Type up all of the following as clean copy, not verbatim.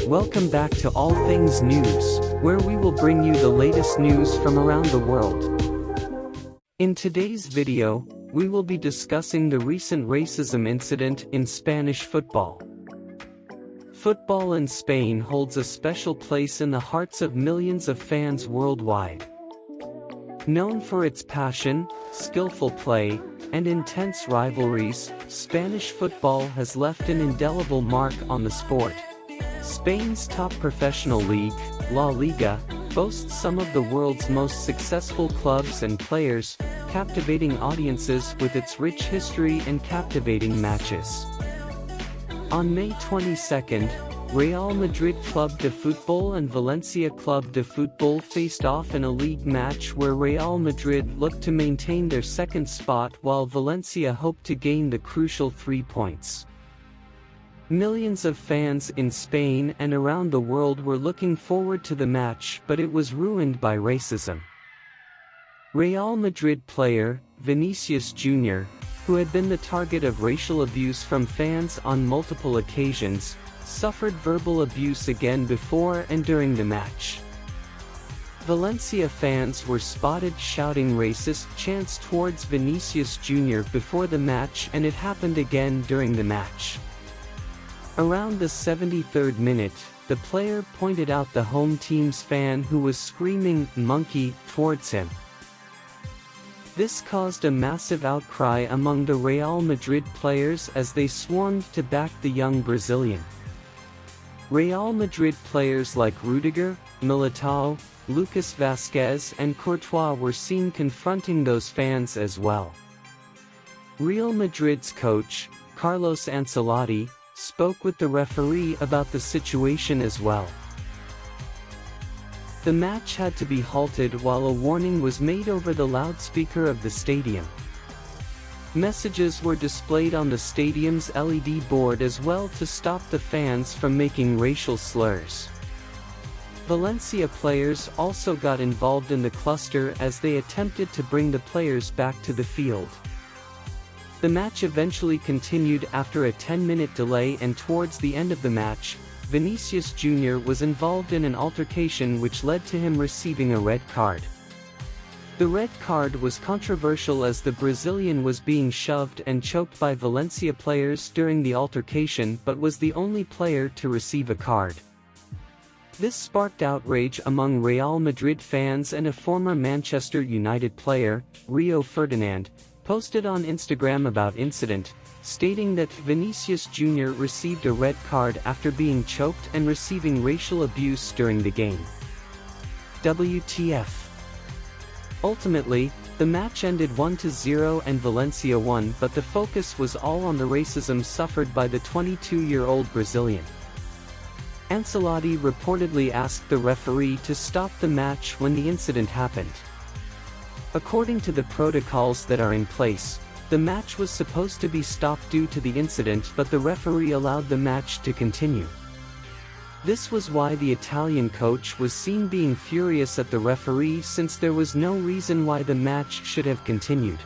Welcome back to All Things News, where we will bring you the latest news from around the world. In today's video, we will be discussing the recent racism incident in Spanish football. Football in Spain holds a special place in the hearts of millions of fans worldwide. Known for its passion, skillful play, and intense rivalries, Spanish football has left an indelible mark on the sport. Spain's top professional league, La Liga, boasts some of the world's most successful clubs and players, captivating audiences with its rich history and captivating matches. On May 22, Real Madrid Club de Football and Valencia Club de Football faced off in a league match where Real Madrid looked to maintain their second spot while Valencia hoped to gain the crucial 3 points. Millions of fans in Spain and around the world were looking forward to the match, but it was ruined by racism. Real Madrid player, Vinicius Jr., who had been the target of racial abuse from fans on multiple occasions, suffered verbal abuse again before and during the match. Valencia fans were spotted shouting racist chants towards Vinicius Jr. before the match, and it happened again during the match. Around the 73rd minute, the player pointed out the home team's fan who was screaming "monkey" towards him. This caused a massive outcry among the Real Madrid players as they swarmed to back the young Brazilian. Real Madrid players like Rudiger, Militao, Lucas Vazquez and Courtois were seen confronting those fans as well. Real Madrid's coach, Carlos Ancelotti, spoke with the referee about the situation as well. The match had to be halted while a warning was made over the loudspeaker of the stadium. Messages were displayed on the stadium's LED board as well to stop the fans from making racial slurs. Valencia players also got involved in the cluster as they attempted to bring the players back to the field. The match eventually continued after a 10-minute delay, and towards the end of the match, Vinicius Jr. was involved in an altercation which led to him receiving a red card. The red card was controversial as the Brazilian was being shoved and choked by Valencia players during the altercation but was the only player to receive a card. This sparked outrage among Real Madrid fans, and a former Manchester United player, Rio Ferdinand, posted on Instagram about incident, stating that Vinicius Jr. received a red card after being choked and receiving racial abuse during the game. WTF. Ultimately, the match ended 1-0 and Valencia won, but the focus was all on the racism suffered by the 22-year-old Brazilian. Ancelotti reportedly asked the referee to stop the match when the incident happened. According to the protocols that are in place, the match was supposed to be stopped due to the incident, but the referee allowed the match to continue. This was why the Italian coach was seen being furious at the referee, since there was no reason why the match should have continued.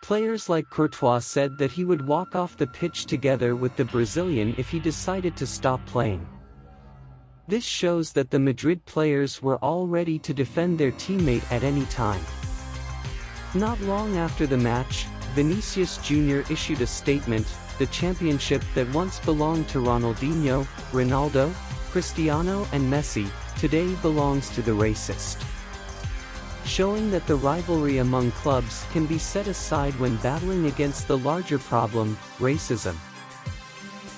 Players like Courtois said that he would walk off the pitch together with the Brazilian if he decided to stop playing. This shows that the Madrid players were all ready to defend their teammate at any time. Not long after the match, Vinicius Jr. issued a statement: "The championship that once belonged to Ronaldinho, Ronaldo, Cristiano and Messi, today belongs to the racist." Showing that the rivalry among clubs can be set aside when battling against the larger problem, racism.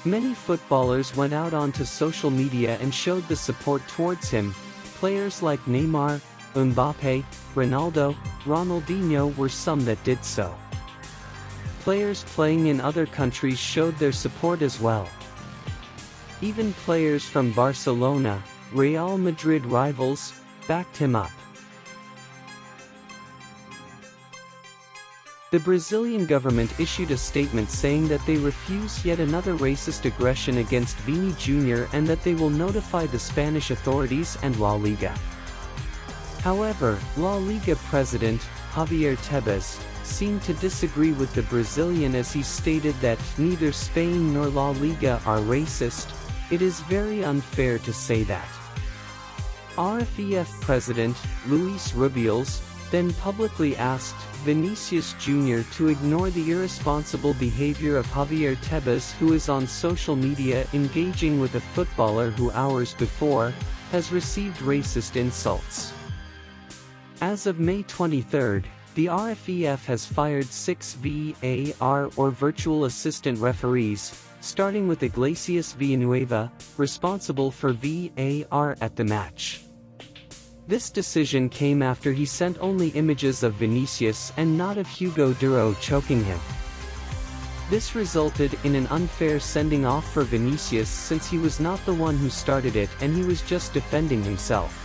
Many footballers went out onto social media and showed the support towards him. Players like Neymar, Mbappe, Ronaldo, Ronaldinho were some that did so. Players playing in other countries showed their support as well. Even players from Barcelona, Real Madrid rivals, backed him up. The Brazilian government issued a statement saying that they refuse yet another racist aggression against Vini Jr. and that they will notify the Spanish authorities and La Liga. However, La Liga president, Javier Tebas, seemed to disagree with the Brazilian as he stated that neither Spain nor La Liga are racist, It is very unfair to say that. RFEF President, Luis Rubiales, then publicly asked Vinicius Jr. to ignore the irresponsible behavior of Javier Tebas, who is on social media engaging with a footballer who hours before has received racist insults. As of May 23, the RFEF has fired 6 VAR or virtual assistant referees, starting with Iglesias Villanueva, responsible for VAR at the match. This decision came after he sent only images of Vinicius and not of Hugo Duro choking him. This resulted in an unfair sending off for Vinicius, since he was not the one who started it and he was just defending himself.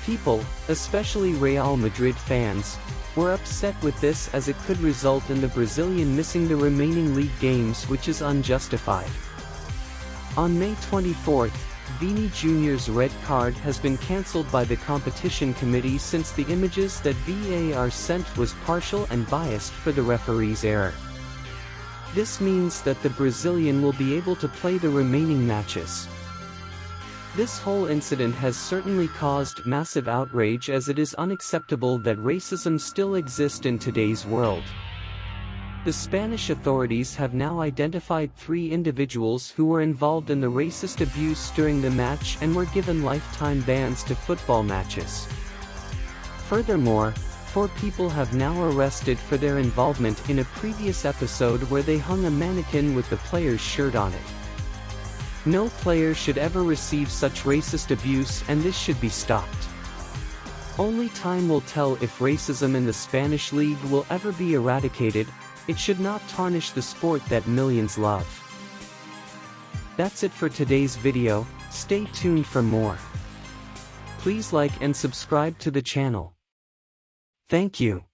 People, especially Real Madrid fans, were upset with this, as it could result in the Brazilian missing the remaining league games, which is unjustified. On May 24, Vini Jr.'s red card has been cancelled by the competition committee, since the images that VAR sent was partial and biased for the referee's error. This means that the Brazilian will be able to play the remaining matches. This whole incident has certainly caused massive outrage, as it is unacceptable that racism still exists in today's world. The Spanish authorities have now identified 3 individuals who were involved in the racist abuse during the match and were given lifetime bans to football matches. Furthermore, 4 people have now arrested for their involvement in a previous episode where they hung a mannequin with the player's shirt on it. No player should ever receive such racist abuse, and this should be stopped. Only time will tell if racism in the Spanish league will ever be eradicated. It should not tarnish the sport that millions love. That's it for today's video. Stay tuned for more. Please like and subscribe to the channel. Thank you.